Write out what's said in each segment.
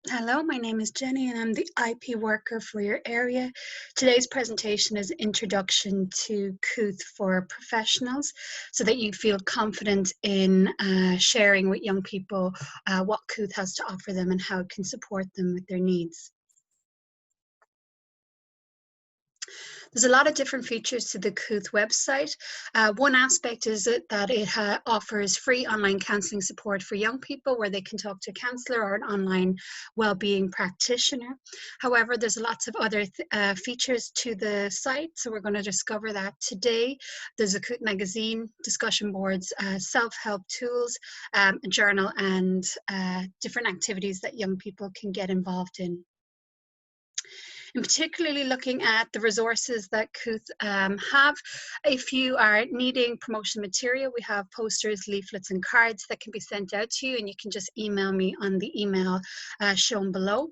Hello, my name is Jenny and I'm the IP worker for your area. Today's presentation is Introduction to Kooth for Professionals so that you feel confident in sharing with young people what Kooth has to offer them and how it can support them with their needs. There's a lot of different features to the Kooth website. One aspect is that it offers free online counselling support for young people where they can talk to a counsellor or an online wellbeing practitioner. However, there's lots of other features to the site, so we're going to discover that today. There's a Kooth magazine, discussion boards, self-help tools, a journal, and different activities that young people can get involved in. And particularly looking at the resources that Kooth have. If you are needing promotion material, we have posters, leaflets, and cards that can be sent out to you, and you can just email me on the email shown below.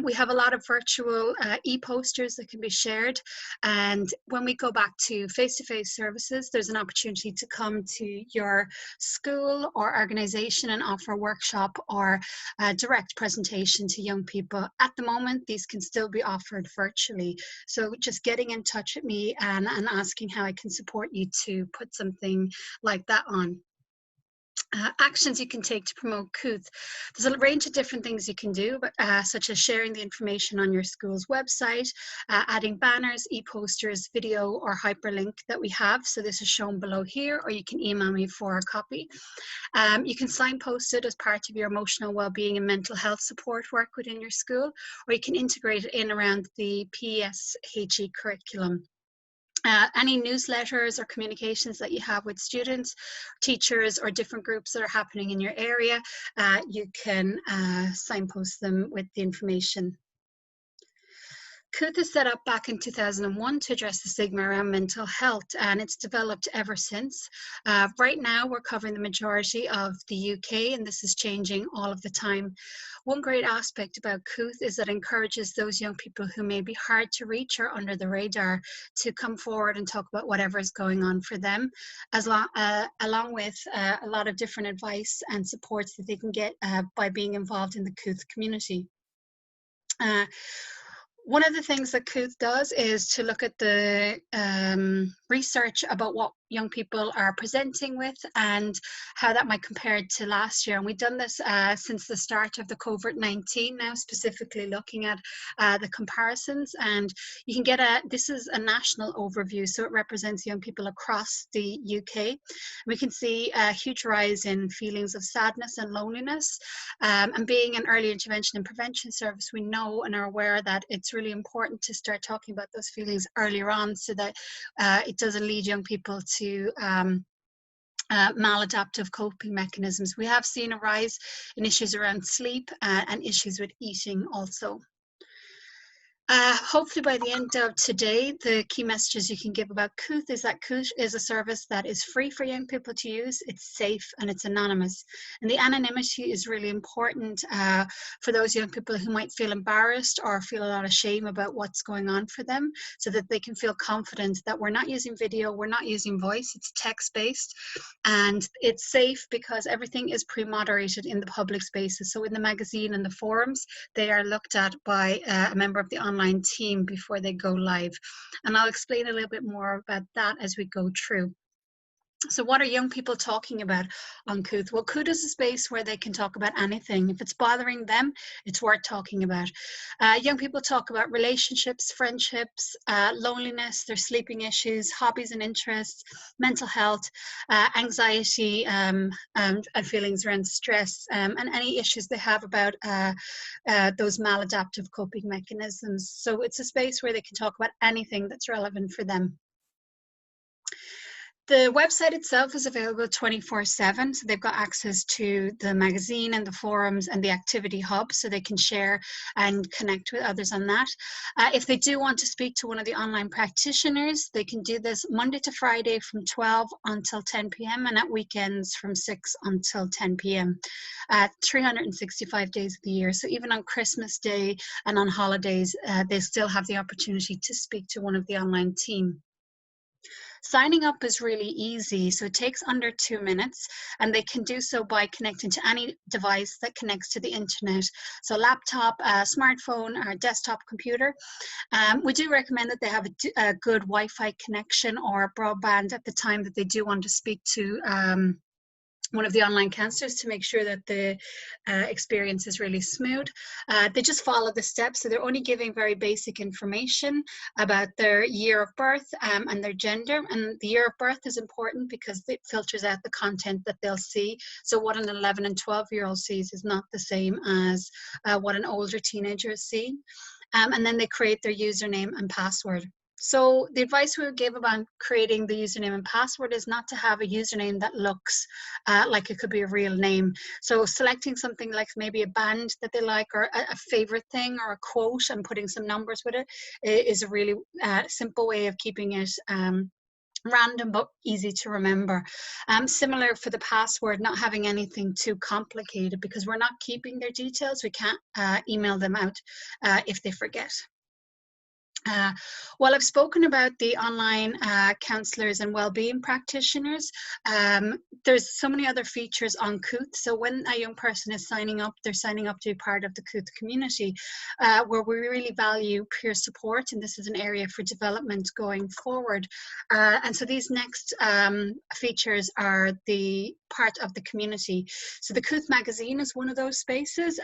We have a lot of virtual e-posters that can be shared, and when we go back to face-to-face services, there's an opportunity to come to your school or organization and offer a workshop or a direct presentation to young people. At the moment, these can still be offered virtually, so just getting in touch with me and asking how I can support you to put something like that on. Actions you can take to promote Kooth. There's a range of different things you can do, such as sharing the information on your school's website, adding banners, e-posters, video, or hyperlink that we have. So this is shown below here, or you can email me for a copy. You can signpost it as part of your emotional well-being and mental health support work within your school, or you can integrate it in around the PSHE curriculum. Any newsletters or communications that you have with students, teachers, or different groups that are happening in your area, you can signpost them with the information. Kooth is set up back in 2001 to address the stigma around mental health, and it's developed ever since. Right now, we're covering the majority of the UK, and this is changing all of the time. One great aspect about Kooth is that it encourages those young people who may be hard to reach or under the radar to come forward and talk about whatever is going on for them, along with a lot of different advice and supports that they can get by being involved in the Kooth community. One of the things that Kooth does is to look at the research about what young people are presenting with and how that might compare to last year. And we've done this since the start of the COVID-19 now, specifically looking at the comparisons. And you can get this is a national overview, so it represents young people across the UK. We can see a huge rise in feelings of sadness and loneliness. And being an early intervention and prevention service, we know and are aware that it's really important to start talking about those feelings earlier on so that it doesn't lead young people to maladaptive coping mechanisms. We have seen a rise in issues around sleep and issues with eating also. Hopefully by the end of today, the key messages you can give about Kooth is that Kooth is a service that is free for young people to use, it's safe, and it's anonymous. And the anonymity is really important for those young people who might feel embarrassed or feel a lot of shame about what's going on for them, so that they can feel confident that we're not using video, we're not using voice, it's text-based, and it's safe because everything is pre-moderated in the public spaces. So in the magazine and the forums, they are looked at by a member of the online team before they go live. And I'll explain a little bit more about that as we go through. So what are young people talking about on Kooth? Well, Kooth is a space where they can talk about anything. If it's bothering them, it's worth talking about. Young people talk about relationships, friendships, loneliness, their sleeping issues, hobbies and interests, mental health, anxiety, and feelings around stress, and any issues they have about those maladaptive coping mechanisms. So it's a space where they can talk about anything that's relevant for them. The website itself is available 24/7, so they've got access to the magazine and the forums and the activity hub, so they can share and connect with others on that. If they do want to speak to one of the online practitioners, they can do this Monday to Friday from 12 until 10 p.m. and at weekends from 6 until 10 p.m. 365 days of the year. So even on Christmas Day and on holidays, they still have the opportunity to speak to one of the online team. Signing up is really easy, so it takes under 2 minutes, and they can do so by connecting to any device that connects to the internet. So laptop, smartphone, or desktop computer. We do recommend that they have a good Wi-Fi connection or broadband at the time that they do want to speak to one of the online counselors, to make sure that the experience is really smooth. They just follow the steps, so they're only giving very basic information about their year of birth and their gender. And the year of birth is important because it filters out the content that they'll see. So what an 11 and 12-year-old sees is not the same as what an older teenager is seeing. And then they create their username and password. So the advice we would give about creating the username and password is not to have a username that looks like it could be a real name. So selecting something like maybe a band that they like, or a favorite thing, or a quote, and putting some numbers with it is a really simple way of keeping it random but easy to remember. Similar for the password, not having anything too complicated, because we're not keeping their details. We can't email them out if they forget. Well, I've spoken about the online counsellors and wellbeing practitioners. There's so many other features on Kooth. So when a young person is signing up, they're signing up to be part of the Kooth community, where we really value peer support, and this is an area for development going forward. And so these next features are the part of the community. So the Kooth magazine is one of those spaces.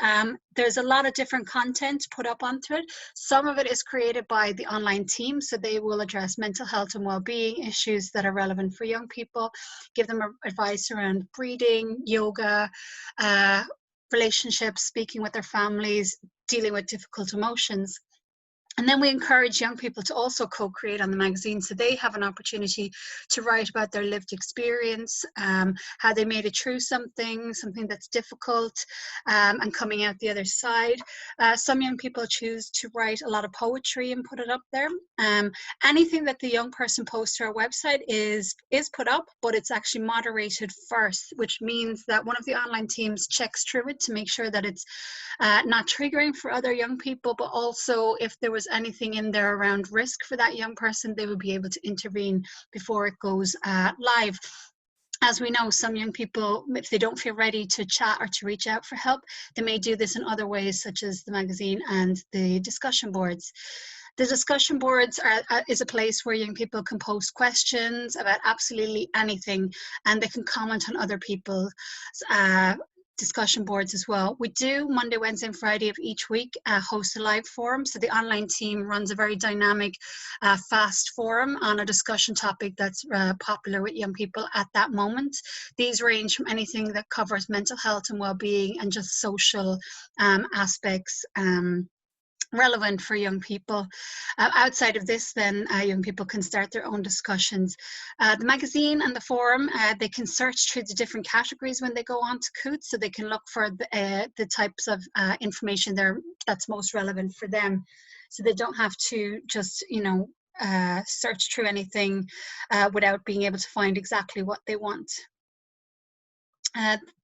There's a lot of different content put up onto it. Some of it is created by the online team, so they will address mental health and well-being issues that are relevant for young people, give them advice around breathing, yoga, relationships, speaking with their families, dealing with difficult emotions. And then we encourage young people to also co-create on the magazine, so they have an opportunity to write about their lived experience, how they made it through something that's difficult, and coming out the other side. Some young people choose to write a lot of poetry and put it up there. Anything that the young person posts to our website is put up, but it's actually moderated first, which means that one of the online teams checks through it to make sure that it's not triggering for other young people, but also if there was anything in there around risk for that young person, they would be able to intervene before it goes live. As we know, some young people, if they don't feel ready to chat or to reach out for help, they may do this in other ways, such as the magazine and the discussion boards. The discussion boards is a place where young people can post questions about absolutely anything, and they can comment on other people's discussion boards as well. We do Monday, Wednesday, and Friday of each week host a live forum. So the online team runs a very dynamic, fast forum on a discussion topic that's popular with young people at that moment. These range from anything that covers mental health and well-being and just social aspects relevant for young people. Outside of this, then young people can start their own discussions. The magazine and the forum, they can search through the different categories when they go on to Kooth, so they can look for the types of information there that's most relevant for them. So they don't have to just, search through anything without being able to find exactly what they want.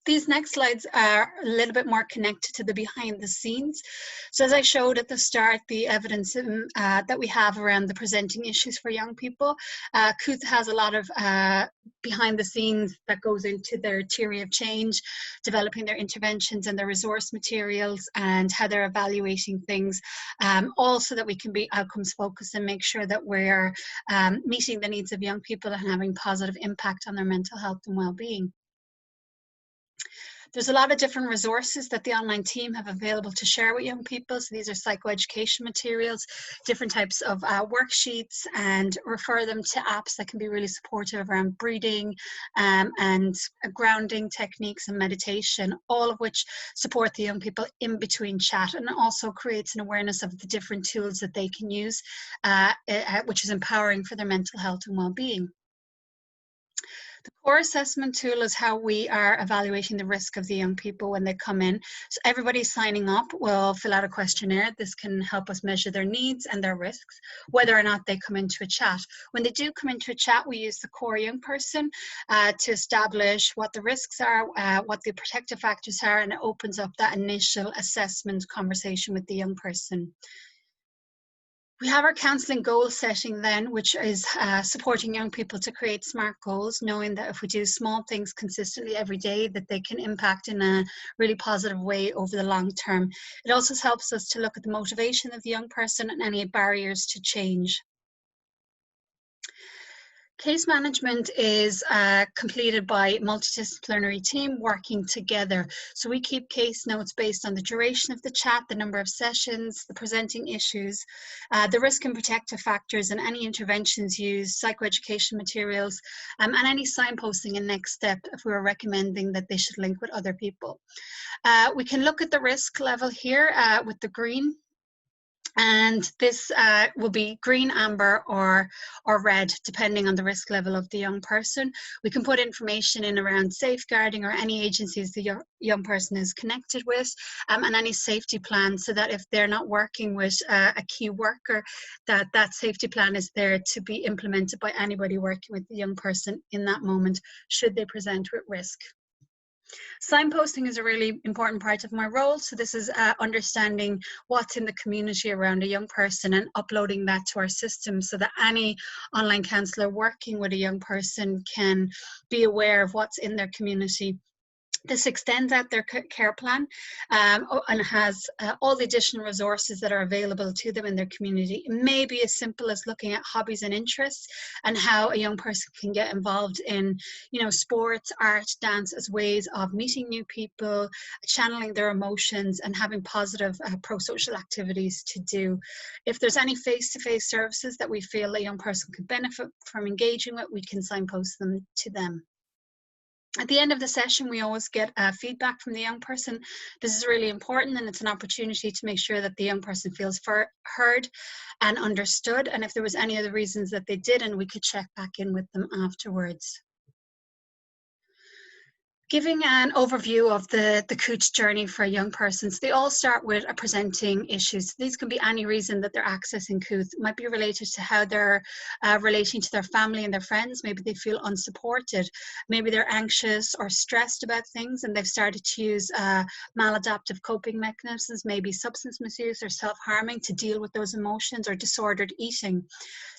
These next slides are a little bit more connected to the behind the scenes. So as I showed at the start, the evidence that we have around the presenting issues for young people, Kooth has a lot of behind the scenes that goes into their theory of change, developing their interventions and their resource materials, and how they're evaluating things, all so that we can be outcomes focused and make sure that we're meeting the needs of young people and having positive impact on their mental health and well-being. There's a lot of different resources that the online team have available to share with young people. So these are psychoeducation materials, different types of worksheets, and refer them to apps that can be really supportive around breathing and grounding techniques and meditation, all of which support the young people in between chat, and also creates an awareness of the different tools that they can use, which is empowering for their mental health and well-being. The core assessment tool is how we are evaluating the risk of the young people when they come in. So everybody signing up will fill out a questionnaire. This can help us measure their needs and their risks, whether or not they come into a chat. When they do come into a chat, we use the core young person to establish what the risks are, what the protective factors are, and it opens up that initial assessment conversation with the young person. We have our counselling goal setting then, which is supporting young people to create SMART goals, knowing that if we do small things consistently every day, that they can impact in a really positive way over the long term. It also helps us to look at the motivation of the young person and any barriers to change. Case management is completed by a multidisciplinary team working together. So we keep case notes based on the duration of the chat, the number of sessions, the presenting issues, the risk and protective factors and any interventions used, psychoeducation materials, and any signposting and next step if we were recommending that they should link with other people. We can look at the risk level here with the green. And this will be green, amber, or red, depending on the risk level of the young person. We can put information in around safeguarding or any agencies the young person is connected with, and any safety plan, so that if they're not working with a key worker, that safety plan is there to be implemented by anybody working with the young person in that moment, should they present with risk. Signposting is a really important part of my role. So this is understanding what's in the community around a young person and uploading that to our system so that any online counsellor working with a young person can be aware of what's in their community. This extends out their care plan and has all the additional resources that are available to them in their community. It may be as simple as looking at hobbies and interests and how a young person can get involved in, sports, art, dance as ways of meeting new people, channeling their emotions, and having positive pro-social activities to do. If there's any face-to-face services that we feel a young person could benefit from engaging with, we can signpost them to them. At the end of the session, we always get feedback from the young person. This is really important, and it's an opportunity to make sure that the young person feels heard and understood. And if there was any other reasons that they didn't, we could check back in with them afterwards. Giving an overview of the Kooth journey for young persons, they all start with presenting issues. These can be any reason that they're accessing Kooth. It might be related to how they're relating to their family and their friends. Maybe they feel unsupported. Maybe they're anxious or stressed about things and they've started to use maladaptive coping mechanisms, maybe substance misuse or self-harming to deal with those emotions, or disordered eating.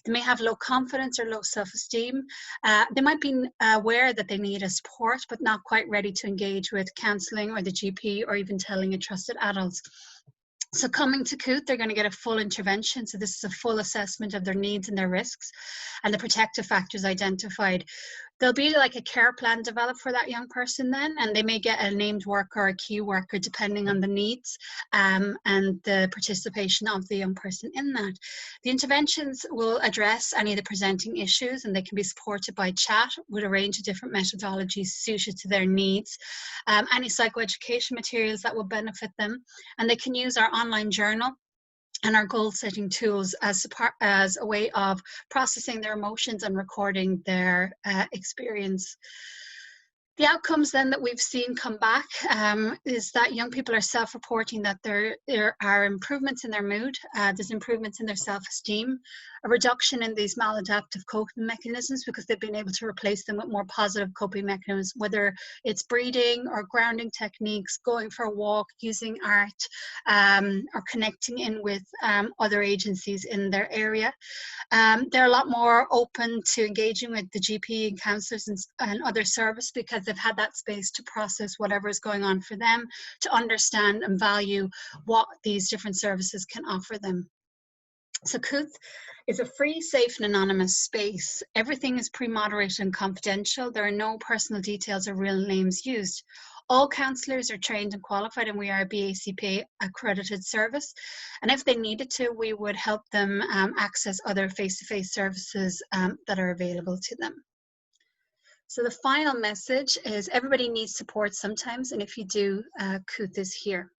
They may have low confidence or low self-esteem. They might be aware that they need a support, but not quite ready to engage with counselling or the GP or even telling a trusted adult. So coming to Kooth, they're going to get a full intervention. So this is a full assessment of their needs and their risks and the protective factors identified. There'll be like a care plan developed for that young person then, and they may get a named worker or a key worker depending on the needs and the participation of the young person in that. The interventions will address any of the presenting issues, and they can be supported by chat with a range of different methodologies suited to their needs. Any psychoeducation materials that will benefit them, and they can use our online journal and our goal setting tools as a way of processing their emotions and recording their experience. The outcomes then that we've seen come back is that young people are self-reporting that there are improvements in their mood, there's improvements in their self-esteem, a reduction in these maladaptive coping mechanisms because they've been able to replace them with more positive coping mechanisms, whether it's breathing or grounding techniques, going for a walk, using art, or connecting in with other agencies in their area. They're a lot more open to engaging with the GP and counsellors and other service because they've had that space to process whatever is going on for them, to understand and value what these different services can offer them. So Kooth is a free, safe and anonymous space. Everything is pre-moderated and confidential. There are no personal details or real names used. All counsellors are trained and qualified, and we are a BACP accredited service. And if they needed to, we would help them access other face-to-face services that are available to them. So the final message is everybody needs support sometimes, and if you do, Kooth is here.